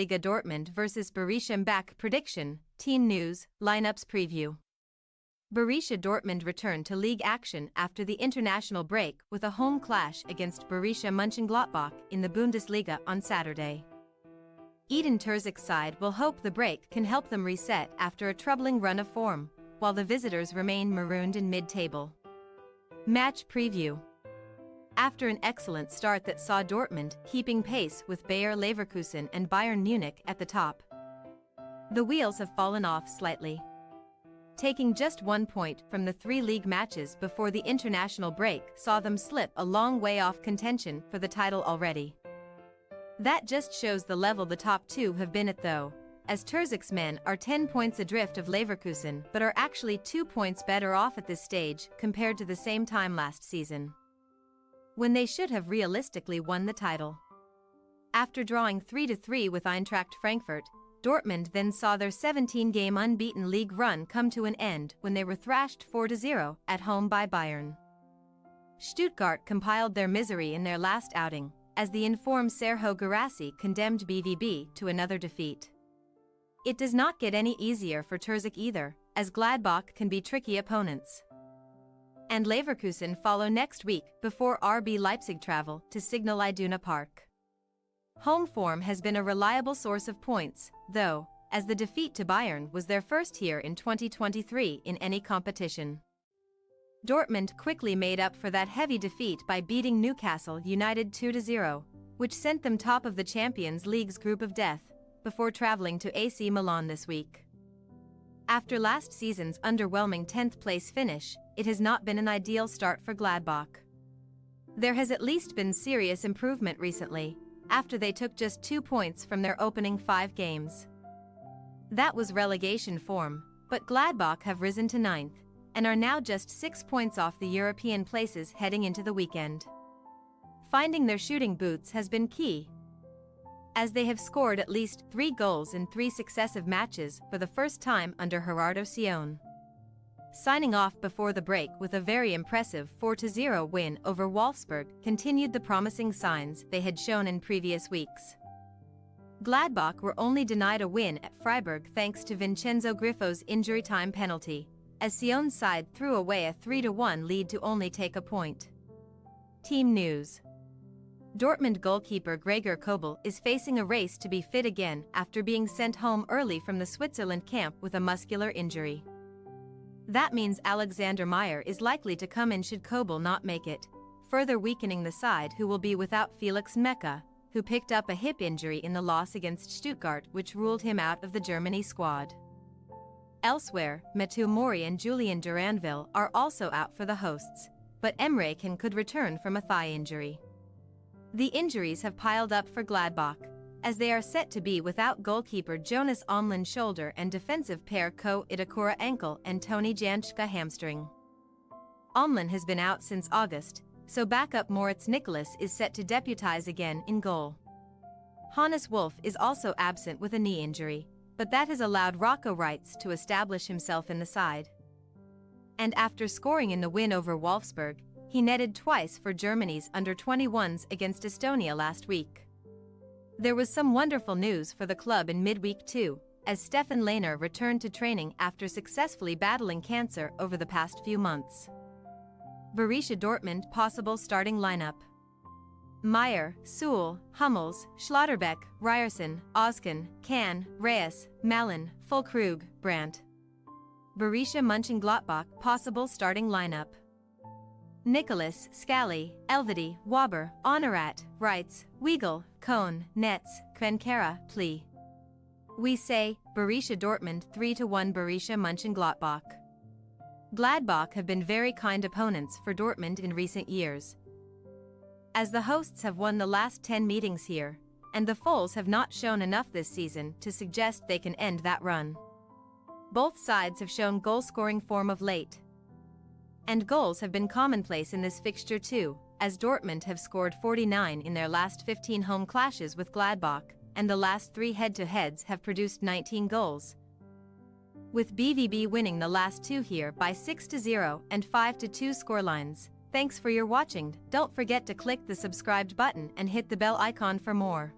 Bundesliga Dortmund vs Borussia M'bach prediction, team news, lineups preview. Borussia Dortmund returned to league action after the international break with a home clash against Borussia Monchengladbach in the Bundesliga on Saturday. Edin Terzic's side will hope the break can help them reset after a troubling run of form, while the visitors remain marooned in mid-table. Match preview. After an excellent start that saw Dortmund keeping pace with Bayer Leverkusen and Bayern Munich at the top, the wheels have fallen off slightly. Taking just 1 point from the 3 league matches before the international break saw them slip a long way off contention for the title already. That just shows the level the top 2 have been at though, as Terzic's men are 10 points adrift of Leverkusen but are actually 2 points better off at this stage compared to the same time last season, when they should have realistically won the title. After drawing 3-3 with Eintracht Frankfurt, Dortmund then saw their 17-game unbeaten league run come to an end when they were thrashed 4-0 at home by Bayern. Stuttgart compiled their misery in their last outing, as the informed Serhou Guirassy condemned BVB to another defeat. It does not get any easier for Terzic either, as Gladbach can be tricky opponents. And Leverkusen follow next week before RB Leipzig travel to Signal Iduna Park. Home form has been a reliable source of points, though, as the defeat to Bayern was their first here in 2023 in any competition. Dortmund quickly made up for that heavy defeat by beating Newcastle United 2-0, which sent them top of the Champions League's group of death, before traveling to AC Milan this week. After last season's underwhelming 10th place finish, it has not been an ideal start for Gladbach. There has at least been serious improvement recently, after they took just 2 points from their opening 5 games. That was relegation form, but Gladbach have risen to 9th, and are now just 6 points off the European places heading into the weekend. Finding their shooting boots has been key, as they have scored at least 3 goals in 3 successive matches for the first time under Gerardo Sion. Signing off before the break with a very impressive 4-0 win over Wolfsburg continued the promising signs they had shown in previous weeks. Gladbach were only denied a win at Freiburg thanks to Vincenzo Griffo's injury time penalty, as Sion's side threw away a 3-1 lead to only take a point. Team news. Dortmund goalkeeper Gregor Kobel is facing a race to be fit again after being sent home early from the Switzerland camp with a muscular injury. That means Alexander Meyer is likely to come in should Kobel not make it, further weakening the side who will be without Felix Mecca, who picked up a hip injury in the loss against Stuttgart which ruled him out of the Germany squad. Elsewhere, Mathieu Mori and Julian Duranville are also out for the hosts, but Emre Can could return from a thigh injury. The injuries have piled up for Gladbach, as they are set to be without goalkeeper Jonas Omlin shoulder and defensive pair Ko Itakura ankle and Tony Janschke hamstring. Omlin has been out since August, so backup Moritz Nicholas is set to deputize again in goal. Hannes Wolf is also absent with a knee injury, but that has allowed Rocco Reitz to establish himself in the side. And after scoring in the win over Wolfsburg, he netted twice for Germany's under-21s against Estonia last week. There was some wonderful news for the club in midweek too, as Stefan Lehner returned to training after successfully battling cancer over the past few months. Borussia Dortmund possible starting lineup: Meyer, Sewell, Hummels, Schlotterbeck, Ryerson, Ozkan, Kahn, Reyes, Malin, Füllkrug, Brandt. Borussia Mönchengladbach possible starting lineup: Nicholas, Scally, Elvedi, Waber, Honorat, Reitz, Weigl, Kohn, Netz, Kvenkera, Pli. We say, Borussia Dortmund 3-1 Borussia Mönchengladbach. Gladbach have been very kind opponents for Dortmund in recent years, as the hosts have won the last 10 meetings here, and the Fohls have not shown enough this season to suggest they can end that run. Both sides have shown goal-scoring form of late, and goals have been commonplace in this fixture too, as Dortmund have scored 49 in their last 15 home clashes with Gladbach, and the last 3 head-to-heads have produced 19 goals, with BVB winning the last 2 here by 6-0 and 5-2 scorelines. Thanks for your watching. Don't forget to click the subscribed button and hit the bell icon for more.